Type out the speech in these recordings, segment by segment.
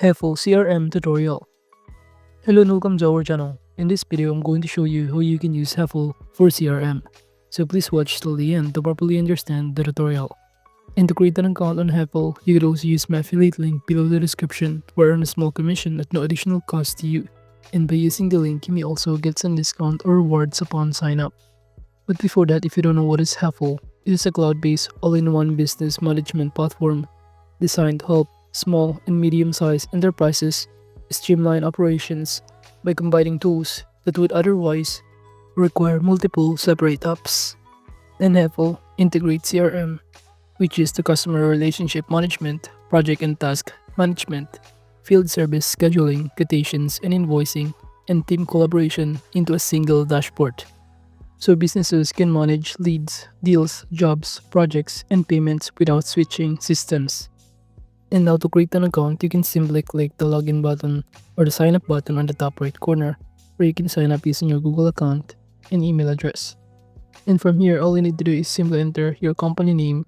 Heffel CRM tutorial. Hello and welcome to our channel. In this video, I'm going to show you how you can use Heffel for CRM. So please watch till the end to properly understand the tutorial. And to create an account on Heffel, you can also use my affiliate link below the description to earn a small commission at no additional cost to you. And by using the link, you may also get some discount or rewards upon sign up. But before that, if you don't know what is Heffel, it is a cloud-based all-in-one business management platform designed to help small and medium-sized enterprises streamline operations by combining tools that would otherwise require multiple separate apps. And Heffel integrates CRM, which is the customer relationship management, project and task management, field service scheduling, quotations and invoicing, and team collaboration into a single dashboard. So businesses can manage leads, deals, jobs, projects, and payments without switching systems. And now to create an account, you can simply click the login button or the sign up button on the top right corner, where you can sign up using your Google account and email address. And from here, all you need to do is simply enter your company name,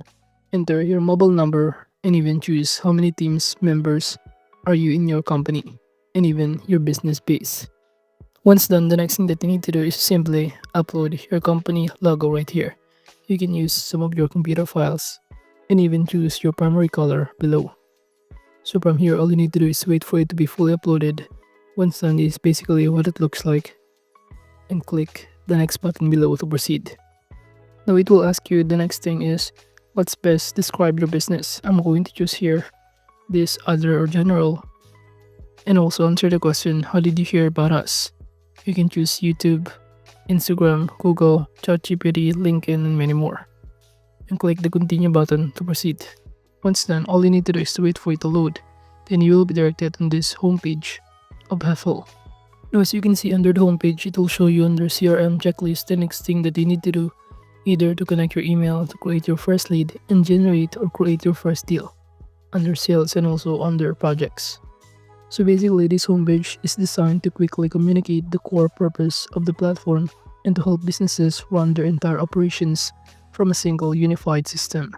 enter your mobile number, and even choose how many teams members are you in your company, and even your business base. Once done, the next thing that you need to do is simply upload your company logo right here. You can use some of your computer files and even choose your primary color below. So from here, all you need to do is wait for it to be fully uploaded. Once done, is basically what it looks like. And click the next button below to proceed. Now it will ask you the next thing is, what's best describe your business? I'm going to choose here this other or general. And also answer the question, how did you hear about us? You can choose YouTube, Instagram, Google, ChatGPT, LinkedIn, and many more. And click the continue button to proceed. Once done, all you need to do is to wait for it to load. Then you will be directed on this homepage of Heffel. Now as you can see under the homepage, it will show you under CRM checklist the next thing that you need to do, either to connect your email to create your first lead and generate or create your first deal, under sales and also under projects. So basically this homepage is designed to quickly communicate the core purpose of the platform and to help businesses run their entire operations from a single unified system.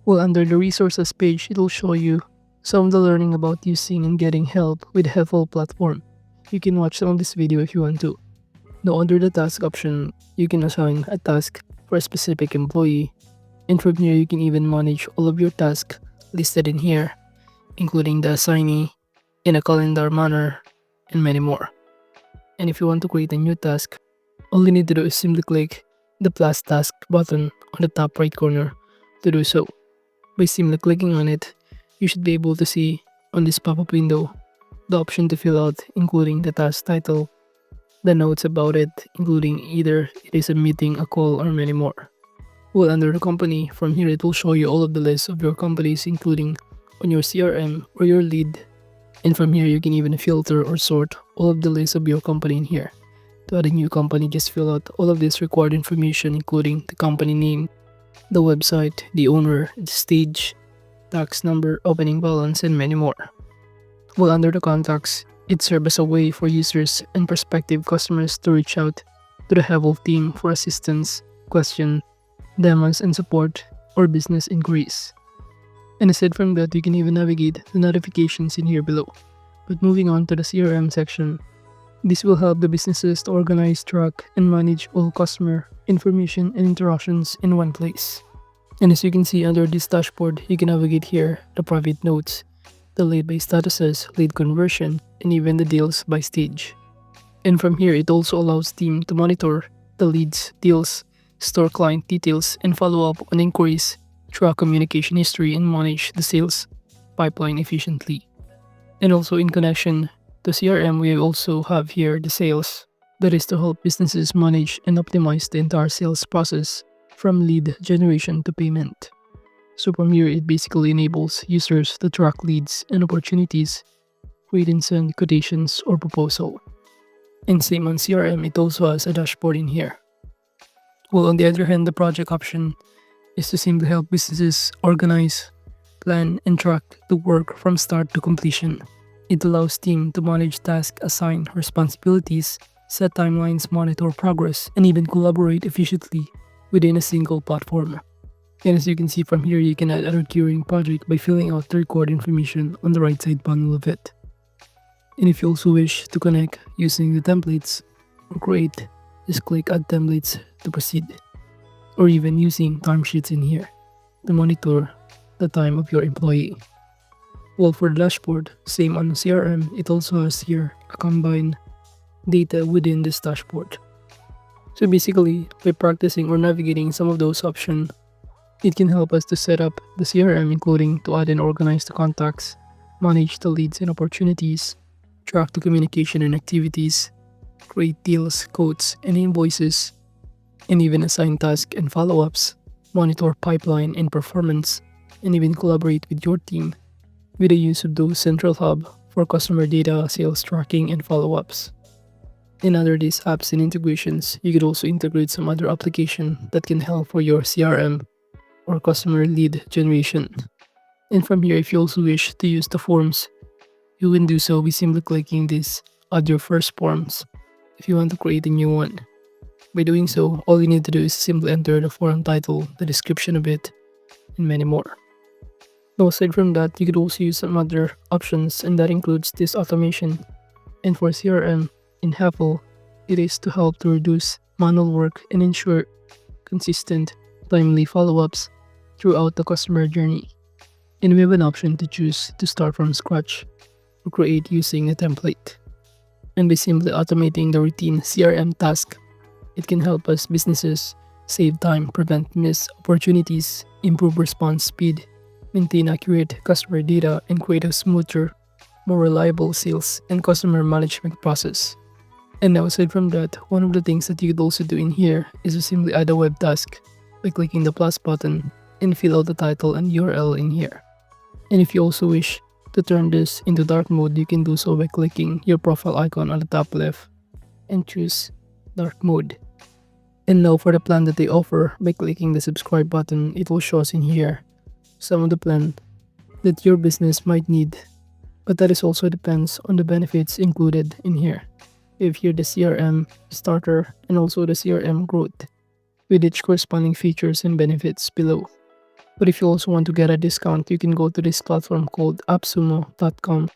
Well, under the resources page, it will show you some of the learning about using and getting help with Heffel platform. You can watch some of this video if you want to. Now under the task option, you can assign a task for a specific employee. And from here, you can even manage all of your tasks listed in here, including the assignee, in a calendar manner, and many more. And if you want to create a new task, all you need to do is simply click the plus task button on the top right corner to do so. By simply clicking on it, you should be able to see on this pop-up window the option to fill out, including the task title, the notes about it, including either it is a meeting, a call, or many more. Well, under the company, from here it will show you all of the lists of your companies, including on your CRM or your lead. And from here, you can even filter or sort all of the lists of your company in here. To add a new company, just fill out all of this required information, including the company name, the website, the owner, the stage, tax number, opening balance, and many more. While under the contacts, it serves as a way for users and prospective customers to reach out to the Heffel team for assistance, question, demos, and support, or business inquiries. And aside from that, you can even navigate the notifications in here below. But moving on to the CRM section, this will help the businesses to organize, track, and manage all customer information and interactions in one place. And as you can see under this dashboard, you can navigate here the private notes, the lead by statuses, lead conversion, and even the deals by stage. And from here, it also allows team to monitor the leads, deals, store client details, and follow up on inquiries, track communication history, and manage the sales pipeline efficiently. And also in connection to CRM, we also have here the sales. That is to help businesses manage and optimize the entire sales process from lead generation to payment. So from here, it basically enables users to track leads and opportunities, create and send quotations or proposal. And same on CRM, it also has a dashboard in here. Well, on the other hand, the project option is to simply help businesses organize, plan, and track the work from start to completion. It allows team to manage tasks, assign responsibilities, set timelines, monitor progress, and even collaborate efficiently within a single platform. And as you can see from here, you can add a recurring project by filling out the record information on the right side panel of it. And if you also wish to connect using the templates or create, just click add templates to proceed. Or even using timesheets in here to monitor the time of your employee. Well, for the dashboard, same on CRM, it also has here a combined data within this dashboard. So basically, by practicing or navigating some of those options, it can help us to set up the CRM, including to add and organize the contacts, manage the leads and opportunities, track the communication and activities, create deals, quotes, and invoices, and even assign tasks and follow-ups, monitor pipeline and performance, and even collaborate with your team with the use of those central hub for customer data, sales tracking, and follow-ups. In other these apps and integrations, you could also integrate some other application that can help for your CRM or customer lead generation. And from here, if you also wish to use the forms, you can do so by simply clicking this add your first forms if you want to create a new one. By doing so, all you need to do is simply enter the form title, the description of it, and many more. Now aside from that, you could also use some other options, and that includes this automation. And for CRM in Heffel, it is to help to reduce manual work and ensure consistent, timely follow-ups throughout the customer journey. And we have an option to choose to start from scratch or create using a template. And by simply automating the routine CRM task, it can help us businesses save time, prevent missed opportunities, improve response speed, maintain accurate customer data, and create a smoother, more reliable sales and customer management process. And now aside from that, one of the things that you could also do in here is to simply add a web task by clicking the plus button and fill out the title and URL in here. And if you also wish to turn this into dark mode, you can do so by clicking your profile icon on the top left and choose dark mode. And now for the plan that they offer, by clicking the subscribe button, it will show us in here some of the plan that your business might need, but that is also depends on the benefits included in here. We have here the CRM starter and also the CRM growth with each corresponding features and benefits below. But if you also want to get a discount, you can go to this platform called appsumo.com.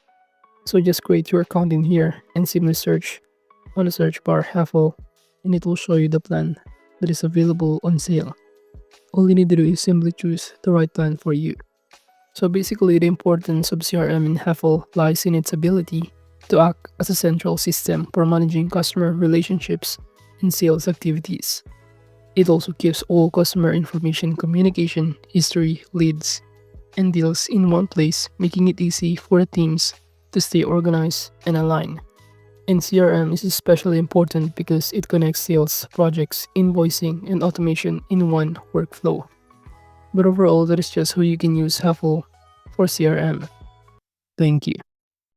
So just create your account in here and simply search on the search bar Heffel, and it will show you the plan that is available on sale. All you need to do is simply choose the right plan for you. So basically, the importance of CRM in Heffel lies in its ability to act as a central system for managing customer relationships and sales activities. It also keeps all customer information, communication, history, leads, and deals in one place, making it easy for the teams to stay organized and aligned. And CRM is especially important because it connects sales, projects, invoicing, and automation in one workflow. But overall, that is just how you can use Heffel for CRM. Thank you.